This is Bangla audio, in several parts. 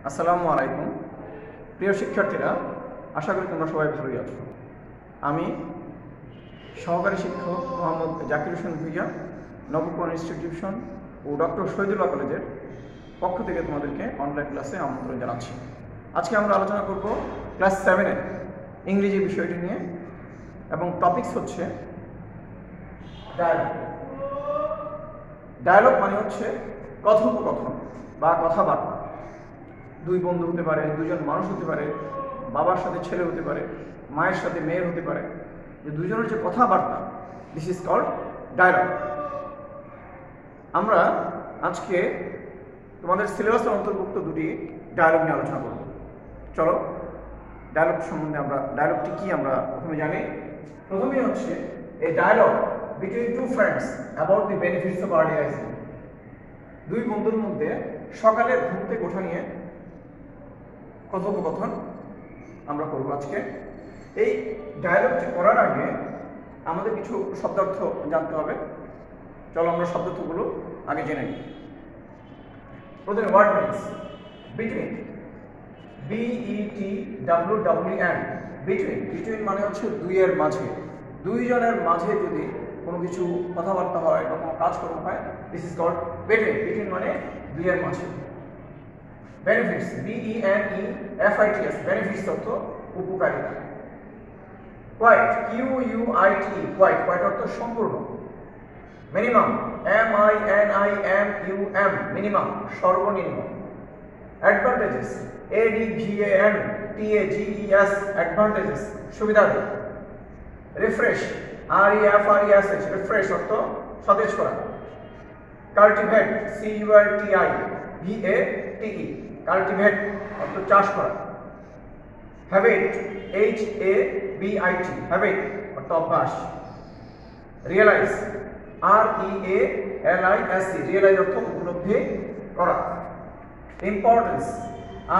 আসসালামু আলাইকুম প্রিয় শিক্ষার্থীরা, আশা করি তোমরা সবাই ভালোই আছো। আমি সহকারী শিক্ষক মোহাম্মদ জাকির হোসেন ভুইয়া, নবকুমার ইনস্টিটিউশন ও ডক্টর শহীদুল্লাহ কলেজের পক্ষ থেকে তোমাদেরকে অনলাইন ক্লাসে আমন্ত্রণ জানাচ্ছি। আজকে আমরা আলোচনা করব ক্লাস 7-এর ইংরেজি বিষয়টি নিয়ে, এবং টপিকস হচ্ছে ডায়ালগ। ডায়ালগ মানে হচ্ছে কথোপকথন বা কথাবার্তা। দুই বন্ধু হতে পারে, দুজন মানুষ হতে পারে, বাবার সাথে ছেলে হতে পারে, মায়ের সাথে মেয়ের হতে পারে, যে দুজনের যে কথাবার্তা, দিস ইজ কল্ড ডায়ালগ। আমরা আজকে তোমাদের সিলেবাসের অন্তর্ভুক্ত দুটি ডায়ালগ নিয়ে আলোচনা করব। চলো ডায়ালগ সম্বন্ধে ডায়ালগটি কি আমরা প্রথমে জানি। প্রথমেই হচ্ছে a dialogue between two friends about the benefits of early rising. দুই বন্ধুর মধ্যে সকালের ঘুম থেকে ওঠা নিয়ে কথোপকথন আমরা করব আজকে। এই ডায়ালগটি করার আগে আমাদের কিছু শব্দার্থ জানতে হবে। চলো আমরা শব্দার্থগুলো আগে জেনে নিই। প্রথমে word meanings. Between, BETWWN, between মানে হচ্ছে দুইয়ের মাঝে, দুইজনের মাঝে যদি কোনো কিছু কথাবার্তা হয় বা কোনো কাজকর্ম হয়, দিস ইজ কল্ড বিটুইন মানে দুইয়ের মাঝে। বেনিফিটস, BENEFITS, বেনিফিটস অর্থ উপকারিতা। কোয়াইট, QUITE, কোয়াইট অর্থ সম্পূর্ণ। মিনিমাম, MINIMUM, মিনিমাম সর্বনিম্ন। অ্যাডভান্টেজেস, ADVANTAGES, অ্যাডভান্টেজেস সুবিধাদি। রিফ্রেশ, REFRESH, রিফ্রেশ অর্থ সতেজ করা। কাল্টিভেট, CULTIVATE, কাল্টিভেট অর্থ চাষ করা। হ্যাবিট, HABIT, হ্যাবিট অর্থ অভ্যাস। রিয়েলাইজ, REALISE, রিয়েলাইজ অর্থ উপলব্ধি করা। ইম্পর্টেন্স,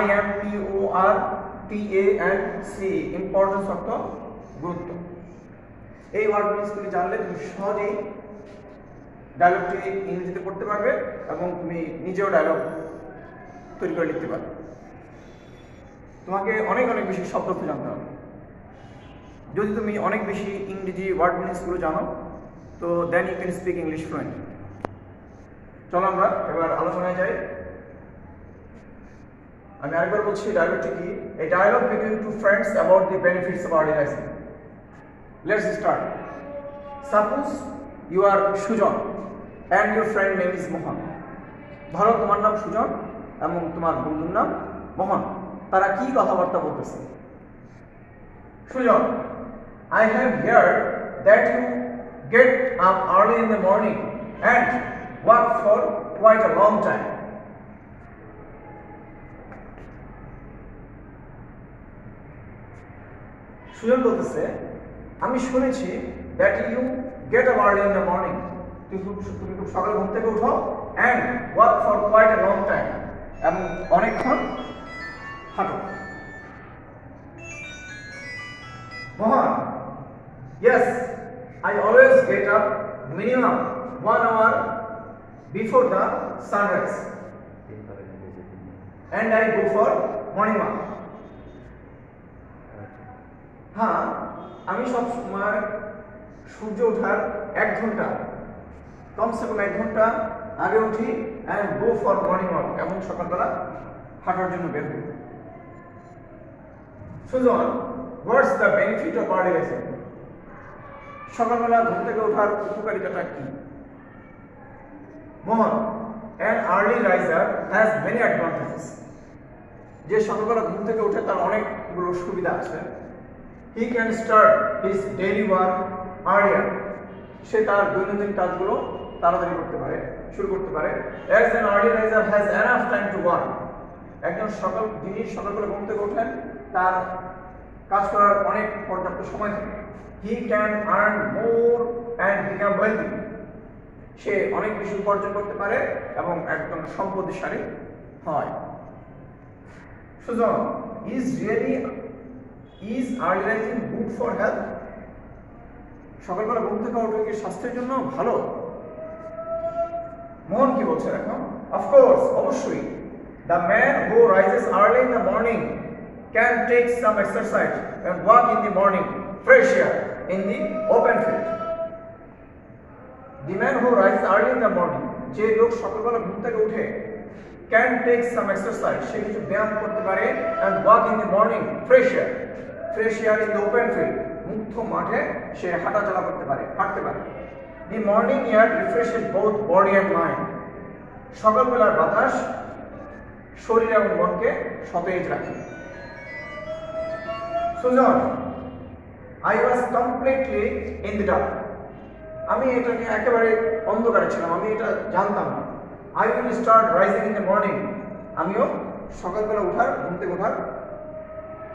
IMPORTANC, ইম্পর্টেন্স অর্থ গুরুত্ব। এই ওয়ার্ড মিনিংসগুলি জানলে তুমি সহজেই ডায়লগটি ইংরেজিতে পড়তে পারবে এবং তুমি নিজেও ডায়লগ তৈরি করে লিখতে পারবে। তোমাকে অনেক বেশি শব্দ জানতে হবে। যদি তুমি অনেক বেশি ইংরেজি ওয়ার্ড মিনিংসগুলো জানো, তো then you can speak English fluent. চলো আমরা এবার আলোচনায় যাই। আমি আরেকবার বলছি ডায়লগটি কি। A dialogue between two friends about the benefits of early rising. Let's start. Suppose you are Sujan and your friend name is Mohan. ধরো তোমার নাম সুজন এবং তোমার বন্ধুর নাম মোহন। তারা কি কথাবার্তা বলতেছে? Sujan, I have heard that you get up early in the morning and work for quite a long time. Sujan বলতেছে, আমি শুনেছি that you get up early in the morning, তুমি খুব সকালে ঘুম থেকে উঠো, and work for quite a long time, এবং অনেকক্ষণ হাঁটো। মোহন, yes, I always get up minimum 1 hour before the sunrise and I go for morning walk. হ্যাঁ, আমি সব সময় সূর্য ওঠার 1 ঘন্টা, কমসে কম 1 ঘন্টা আগে উঠি and go for morning walk, এবং সকালবেলা হাঁটার জন্য বের হই। Sujan, what's the benefit of early rising? সকালবেলা ঘুম থেকে ওঠার উপকারিতাটা কি? মোহন, an early riser has many advantages. যে সকালবেলা ঘুম থেকে ওঠে তার অনেকগুলো সুবিধা আছে। He can start his daily work earlier. সে তার দৈনন্দিন কাজগুলো তাড়াতাড়ি শুরু করতে পারে। As an early riser has enough time to work. একজন যিনি সকালবেলা ঘুম থেকে ওঠেন তার কাজ করার অনেক পর্যাপ্ত সময় থাকে। He can earn more and become wealthy. সে অনেক বেশি উপার্জন করতে পারে এবং একজন সম্পদশালী হয়। Sujan, is early rising good for health? সকালবেলা ঘুম থেকে ওঠা কি স্বাস্থ্যের জন্য ভালো? মোহন কি বলছে এখন? Of course, অবশ্যই। The man who rises early in the morning can take some exercise and walk in the morning, fresh air, in the open field. The man who rises early in the morning, যে লোক সকালবেলা ঘুম থেকে উঠে, can take some exercise, সে কিছু ব্যায়াম করতে পারে, and walk in the morning, fresh air in the open field, মুক্ত মাঠে সে হাঁটাচলা করতে পারে, হাঁটতে পারে. The morning air refreshes both body and mind. সকালবেলার বাতাস শরীর এবং মনকে সতেজ রাখে. Susan, I was completely in the dark. আমি এটা নিয়ে একেবারে অন্ধকারে ছিলাম, আমি এটা জানতাম না. I will start rising in the morning. আমিও সকালবেলা ঘুম থেকে ওঠার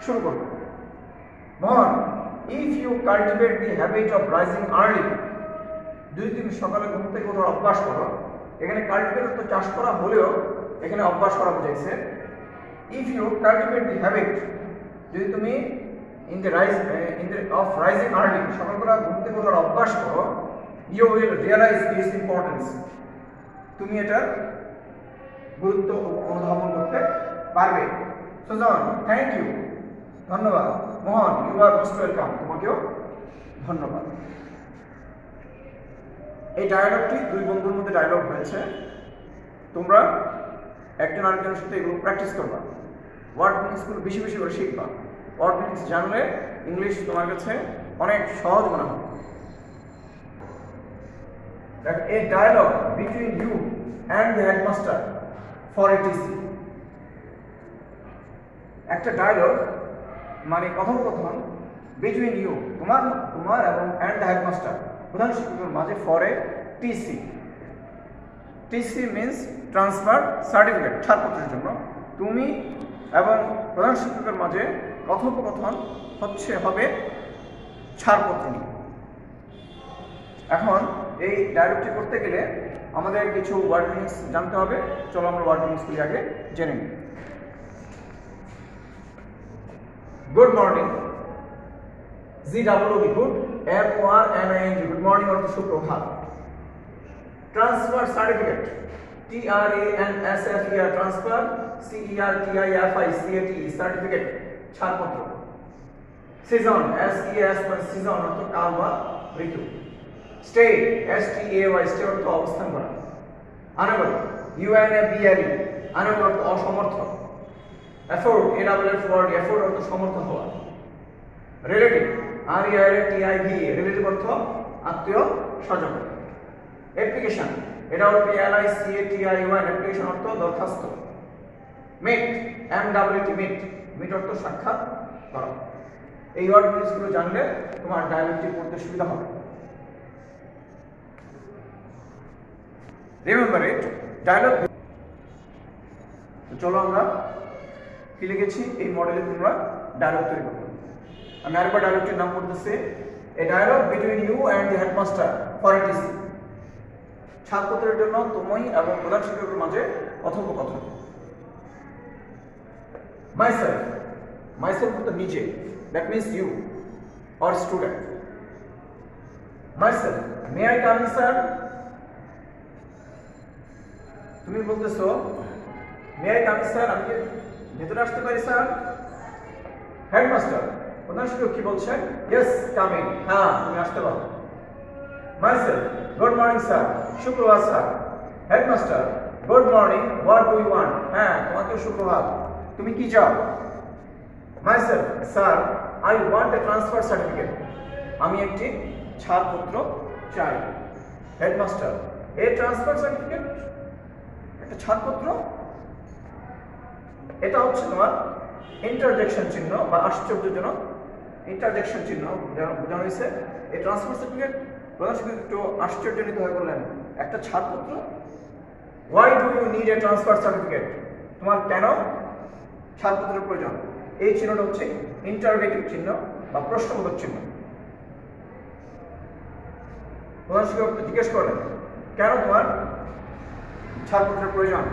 শুরু করব. Mohan, if you cultivate the habit of rising early, যদি তুমি সকালে ঘুম থেকে ওঠার অভ্যাস করো, এখানে কাল্টিভেট তো চাষ করা হলেও এখানে অভ্যাস করা বোঝাইছে. If you cultivate the habit, যদি তুমি of rising early, সকালবেলা ঘুম থেকে ওঠার অভ্যাস করো, you will realize its importance. তুমি এটার গুরুত্ব অনুধাবন করতে পারবে. সুজন, থ্যাংক ইউ, ধন্যবাদ. মোহন, ইউ আর মোস্ট ওয়েলকাম, তোমাকেও ধন্যবাদ. এই ডায়ালগটি দুই বন্ধুর মধ্যে ডায়লগ হয়েছে. তোমরা একজন আরেকজনের সাথে এগুলো প্র্যাকটিস করবা, ওয়ার্ড মিনিংসগুলো বেশি বেশি করে শিখবা. ওয়ার্ড মিনিংস জানলে ইংলিশ তোমার কাছে অনেক সহজ মনে হবে. A dialogue between you and the headmaster for a TC. একটা ডায়লগ মানে কথোপকথন between you, তোমার এবং and the headmaster, প্রধান শিক্ষকের মাঝে for a TC. TC means transfer certificate, ছাড়পত্রের জন্য. তুমি এবং প্রধান শিক্ষকের মাঝে কথোপকথন হবে ছাড়পত্র নিয়ে. এখন এই ডায়লগটি করতে গেলে আমাদের কিছু ওয়ার্ড মিনিংস জানতে হবে. চলো আমরা ওয়ার্ড মিনিংসগুলি আগে জেনে নিই. Good morning, GWD, good, MORNING, good morning অর্থ সুপ্রভাত. Transfer certificate, TRANSFER, transfer, CERTIFICATE, certificate, ছাড়পত্র. সিজন, SEAS মানে সিজন অর্থ কাল বা ঋতু. স্টে, STAY, স্টে অর্থ অবস্থান করা. আনেবল, UNABLE, আনেবল অর্থ অসমর্থ. এফোর্ড, AFFORD, এফোর্ড অর্থ সমর্থ হওয়া. রিলেটিভ, RELATIV, রিলেটিভ অর্থ আত্মীয় স্বজন. অ্যাপ্লিকেশন, APPLICATION, অ্যাপ্লিকেশন অর্থ দরখাস্ত. মিট, MWT, মিট, মিট অর্থ সাক্ষাৎ করা. এই ওয়ার্ড মিনিংসগুলো জানলে তোমার ডায়লগটি পড়তে সুবিধা হবে. Remember it, dialogue. চলো আমরা কি লিখেছি এই মডেলে তোমরা ডায়লগ তৈরি করবে. আমি আরেকবার ডায়লগটির নাম বলতেছি. A dialogue between you and the headmaster for a TC. ছাত্রদের জন্য তুমি এবং প্রধান শিক্ষকের মাঝে কথোপকথন. মাইসেলফ, মাইসেলফ তো নিজে, that means you or student. Myself, may I come in sir? তুমি বলতেছো may I come in sir, আমি কি ভেতরে আসতে পারি স্যার? হেডমাস্টার, প্রধান শিক্ষক কি বলছেন? ইয়েস, কাম ইন, হ্যাঁ তুমি আসতে পারো. মাইসেলফ, গুড মর্নিং স্যার, সুপ্রভাত স্যার. Headmaster, good morning, what do you want? হ্যাঁ তোমাকে সুপ্রভাত, তুমি কি চাও? Myself, sir, I want a transfer certificate, আমি একটি ছাড়পত্র চাই. হেডমাস্টার, এ ট্রান্সফার সার্টিফিকেট, একটা ছাড়পত্র? এটা হচ্ছে তোমার ইন্টারজেকশন চিহ্ন বা আশ্চর্যজনক ইন্টারজেকশন চিহ্ন বোঝানো হয়েছে. এই ট্রান্সফার সার্টিফিকেট, প্রধান শিক্ষক একটু আশ্চর্যজনিত হয়ে বললেন, একটা ছাড়পত্র? Why do you need a transfer certificate, তোমার কেন ছাড়পত্রের প্রয়োজন? এই চিহ্নটা হচ্ছে ইন্টারোগেটিভ চিহ্ন বা প্রশ্নবোধক চিহ্ন. প্রধান শিক্ষক জিজ্ঞেস করলেন, কেন তোমার ছাড়পত্রের প্রয়োজন?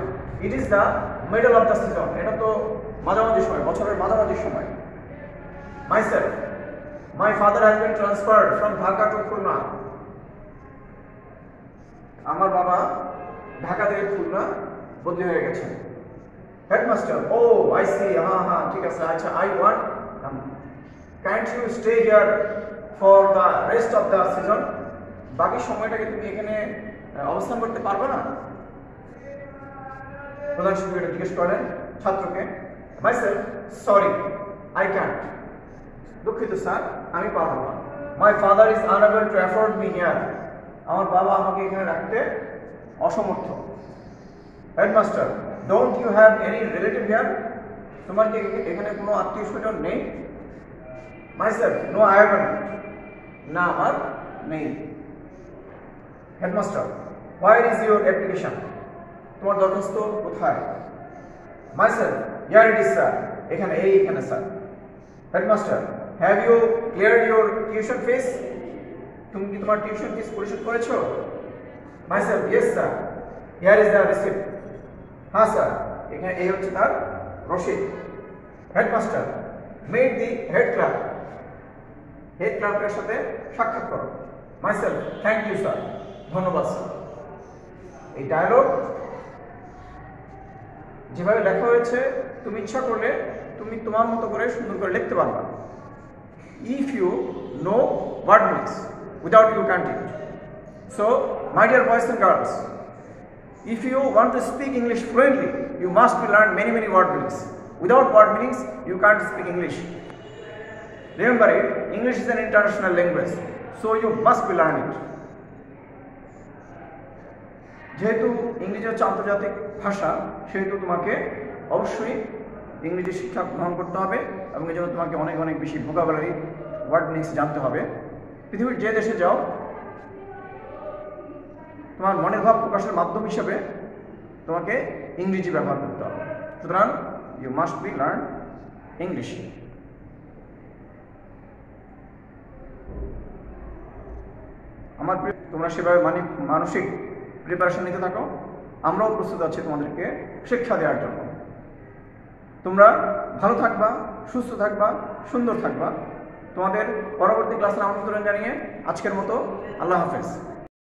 It is the middle of the season, এটা তো মাঝামাঝি সময়, বছরের মাঝামাঝি সময়. Myself, my father has been transferred from Dhaka to Khulna, আমার বাবা ঢাকা থেকে খুলনা বদলি হয়ে গেছেন. Headmaster, oh, I see. ঠিক আছে, আচ্ছা, I want. Can't you stay here for the rest of the season? বাকি সময়টাকে তুমি এখানে অবস্থান করতে পারবে না? প্রধান শিক্ষক এটা জিজ্ঞেস করেন ছাত্রকে। Myself, sorry, I can't. দুঃখিত স্যার, আমি পারবো না। My father is unable to afford me here. আমার বাবা আমাকে এখানে রাখতে অসমর্থ। Headmaster, don't you have any relative here? তোমার কি এখানে কোনো আত্মীয়-স্বজন নেই? Myself, no, I haven't. না, আমার নেই। Headmaster, where is your application? তোমার দরখাস্ত কোথায়? Myself, here it is, sir. এখানে sir. Headmaster, have you cleared your tuition fees? তুমি কি তোমার টিউশন ফিস পরিশোধ করেছো? Myself, yes, sir. Here is the receipt. হ্যাঁ স্যার, এখানে এই হচ্ছে তার রসিদ। Headmaster, meet the head clerk. Head ক্লার্কের সাথে সাক্ষাৎ করো। Myself, thank you, sir. ধন্যবাদ স্যার। এই ডায়লগ যেভাবে লেখা হয়েছে, তুমি ইচ্ছা করলে তুমি তোমার মতো করে সুন্দর করে লিখতে পারবা। If you know word meanings, without you can't it. So, my dear boys and girls, if you want to speak English fluently, you must learn many word meanings. Without word meanings, you can't speak English. Remember it, English is an international language, so you must be learn it. যেহেতু ইংরেজি হচ্ছে আন্তর্জাতিক ভাষা, সেহেতু তোমাকে অবশ্যই ইংরেজি শিক্ষা গ্রহণ করতে হবে এবং এই জন্য তোমাকে অনেক বেশি ভোকাবুলারি ওয়ার্ড মিনিংস জানতে হবে। পৃথিবীর যে দেশে যাও, তোমার মনের ভাব প্রকাশের মাধ্যম হিসেবে তোমাকে ইংরেজি ব্যবহার করতে হবে। সুতরাং you must be learn English. আমার তোমরা সেভাবে মানসিক প্রিপারেশন নিতে থাকো, আমরাও প্রস্তুত আছি তোমাদেরকে শিক্ষা দেওয়ার জন্য। তোমরা ভালো থাকবা, সুস্থ থাকবা, সুন্দর থাকবা। তোমাদের পরবর্তী ক্লাসের আমন্ত্রণ জানিয়ে আজকের মতো আল্লাহ হাফেজ।